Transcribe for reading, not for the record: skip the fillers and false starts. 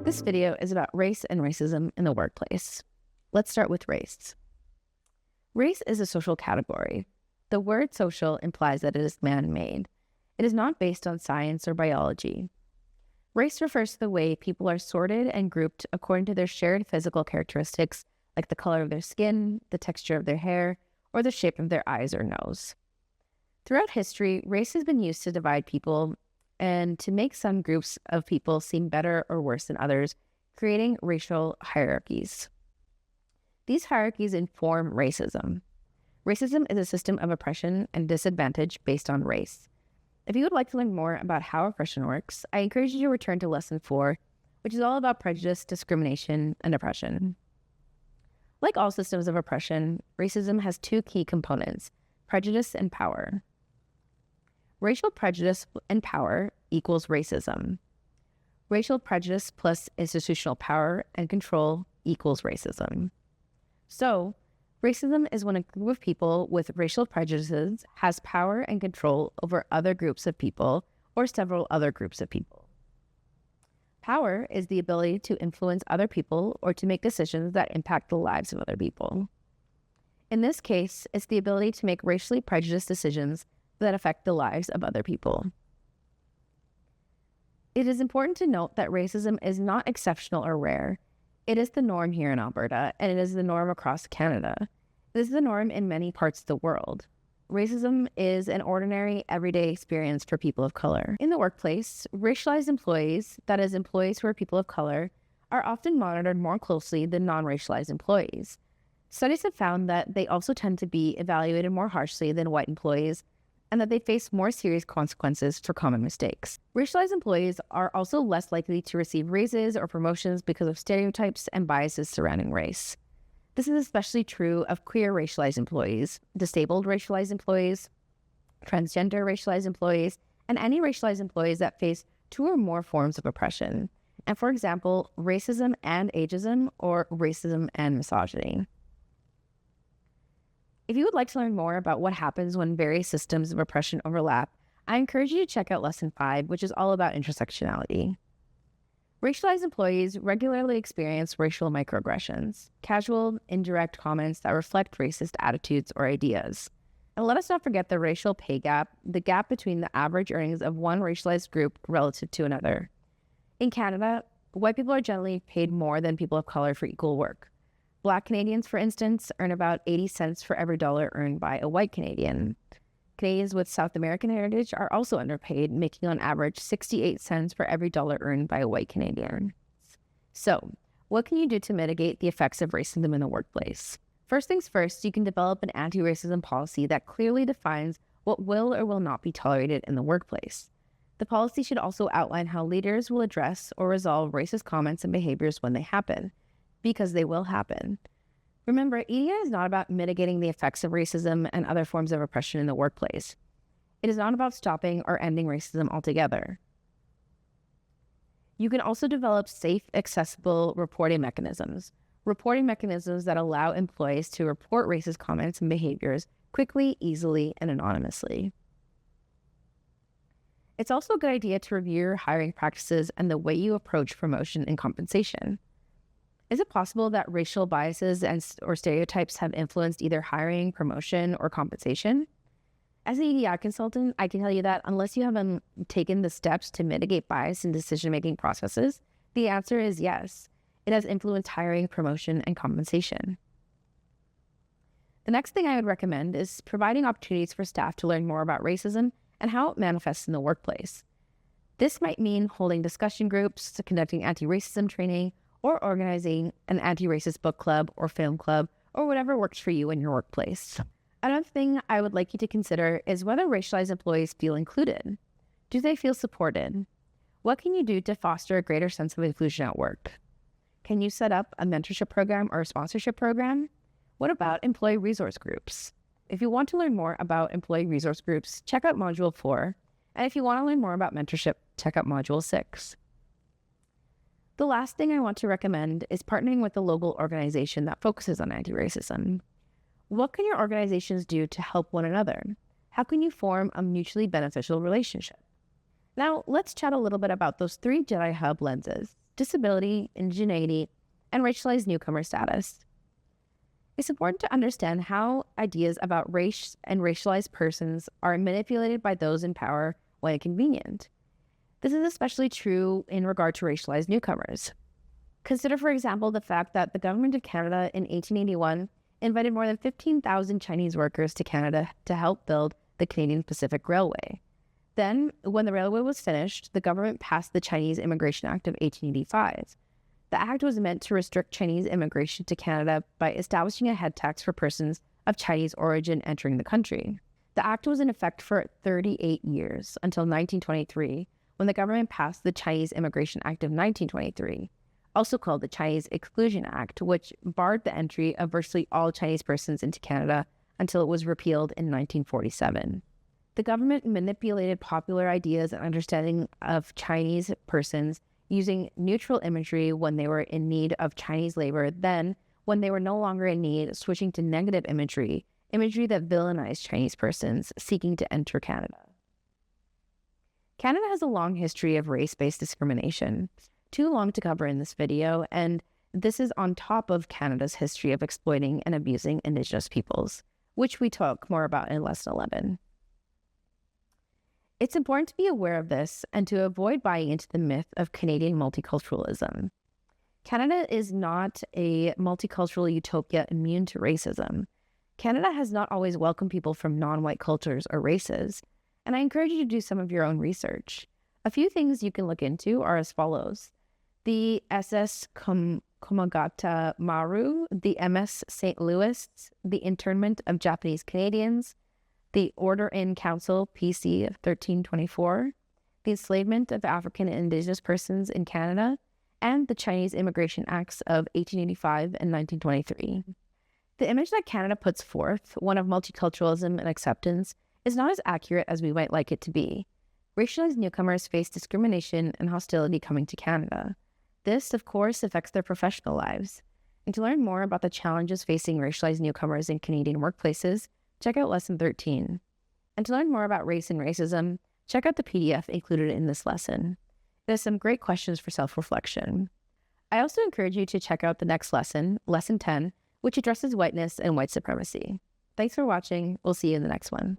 This video is about race and racism in the workplace. Let's start with race. Race is a social category. The word social implies that it is man-made. It is not based on science or biology. Race refers to the way people are sorted and grouped according to their shared physical characteristics, like the color of their skin, the texture of their hair, or the shape of their eyes or nose. Throughout history, race has been used to divide people and to make some groups of people seem better or worse than others, creating racial hierarchies. These hierarchies inform racism. Racism is a system of oppression and disadvantage based on race. If you would like to learn more about how oppression works, I encourage you to return to Lesson 4, which is all about prejudice, discrimination, and oppression. Like all systems of oppression, racism has two key components: prejudice and power. Racial prejudice and power equals racism. Racial prejudice plus institutional power and control equals racism. So, racism is when a group of people with racial prejudices has power and control over other groups of people or several other groups of people. Power is the ability to influence other people or to make decisions that impact the lives of other people. In this case, it's the ability to make racially prejudiced decisions that affect the lives of other people. It is important to note that racism is not exceptional or rare. It is the norm here in Alberta, and it is the norm across Canada. This is the norm in many parts of the world. Racism is an ordinary, everyday experience for people of color. In the workplace, racialized employees, that is, employees who are people of color, are often monitored more closely than non-racialized employees. Studies have found that they also tend to be evaluated more harshly than white employees, and that they face more serious consequences for common mistakes. Racialized employees are also less likely to receive raises or promotions because of stereotypes and biases surrounding race. This is especially true of queer racialized employees, disabled racialized employees, transgender racialized employees, and any racialized employees that face two or more forms of oppression, and for example, racism and ageism or racism and misogyny. If you would like to learn more about what happens when various systems of oppression overlap, I encourage you to check out Lesson 5, which is all about intersectionality. Racialized employees regularly experience racial microaggressions, casual, indirect comments that reflect racist attitudes or ideas. And let us not forget the racial pay gap, the gap between the average earnings of one racialized group relative to another. In Canada, white people are generally paid more than people of color for equal work. Black Canadians, for instance, earn about 80 cents for every dollar earned by a white Canadian. Canadians with South American heritage are also underpaid, making on average 68 cents for every dollar earned by a white Canadian. So, what can you do to mitigate the effects of racism in the workplace? First things first, you can develop an anti-racism policy that clearly defines what will or will not be tolerated in the workplace. The policy should also outline how leaders will address or resolve racist comments and behaviors when they happen, because they will happen. Remember, EDI is not about mitigating the effects of racism and other forms of oppression in the workplace. It is not about stopping or ending racism altogether. You can also develop safe, accessible reporting mechanisms that allow employees to report racist comments and behaviors quickly, easily, and anonymously. It's also a good idea to review your hiring practices and the way you approach promotion and compensation. Is it possible that racial biases or stereotypes have influenced either hiring, promotion, or compensation? As an EDI consultant, I can tell you that unless you have taken the steps to mitigate bias in decision-making processes, the answer is yes. It has influenced hiring, promotion, and compensation. The next thing I would recommend is providing opportunities for staff to learn more about racism and how it manifests in the workplace. This might mean holding discussion groups, conducting anti-racism training, or organizing an anti-racist book club or film club, or whatever works for you in your workplace. Another thing I would like you to consider is whether racialized employees feel included. Do they feel supported? What can you do to foster a greater sense of inclusion at work? Can you set up a mentorship program or a sponsorship program? What about employee resource groups? If you want to learn more about employee resource groups, check out Module 4. And if you want to learn more about mentorship, check out Module 6. The last thing I want to recommend is partnering with a local organization that focuses on anti-racism. What can your organizations do to help one another? How can you form a mutually beneficial relationship? Now, let's chat a little bit about those 3 Jedi Hub lenses. disability, indigeneity, and racialized newcomer status. It's important to understand how ideas about race and racialized persons are manipulated by those in power when convenient. This is especially true in regard to racialized newcomers. Consider, for example, the fact that the government of Canada in 1881 invited more than 15,000 Chinese workers to Canada to help build the Canadian Pacific Railway. Then, when the railway was finished, the government passed the Chinese Immigration Act of 1885. The act was meant to restrict Chinese immigration to Canada by establishing a head tax for persons of Chinese origin entering the country. The act was in effect for 38 years, until 1923, when the government passed the Chinese Immigration Act of 1923, also called the Chinese Exclusion Act, which barred the entry of virtually all Chinese persons into Canada until it was repealed in 1947. The government manipulated popular ideas and understanding of Chinese persons using neutral imagery when they were in need of Chinese labor, then, when they were no longer in need, switching to negative imagery that villainized Chinese persons seeking to enter Canada. Canada has a long history of race-based discrimination, too long to cover in this video, and this is on top of Canada's history of exploiting and abusing Indigenous peoples, which we talk more about in Lesson 11. It's important to be aware of this and to avoid buying into the myth of Canadian multiculturalism. Canada is not a multicultural utopia immune to racism. Canada has not always welcomed people from non-white cultures or races, and I encourage you to do some of your own research. A few things you can look into are as follows: the SS Komagata Maru, the MS St. Louis, the internment of Japanese Canadians, the Order in Council PC of 1324, the enslavement of African and Indigenous persons in Canada, and the Chinese Immigration Acts of 1885 and 1923. The image that Canada puts forth, one of multiculturalism and acceptance, is not as accurate as we might like it to be. Racialized newcomers face discrimination and hostility coming to Canada. This, of course, affects their professional lives. And to learn more about the challenges facing racialized newcomers in Canadian workplaces, check out Lesson 13. And to learn more about race and racism, check out the PDF included in this lesson. It has some great questions for self-reflection. I also encourage you to check out the next lesson, Lesson 10, which addresses whiteness and white supremacy. Thanks for watching. We'll see you in the next one.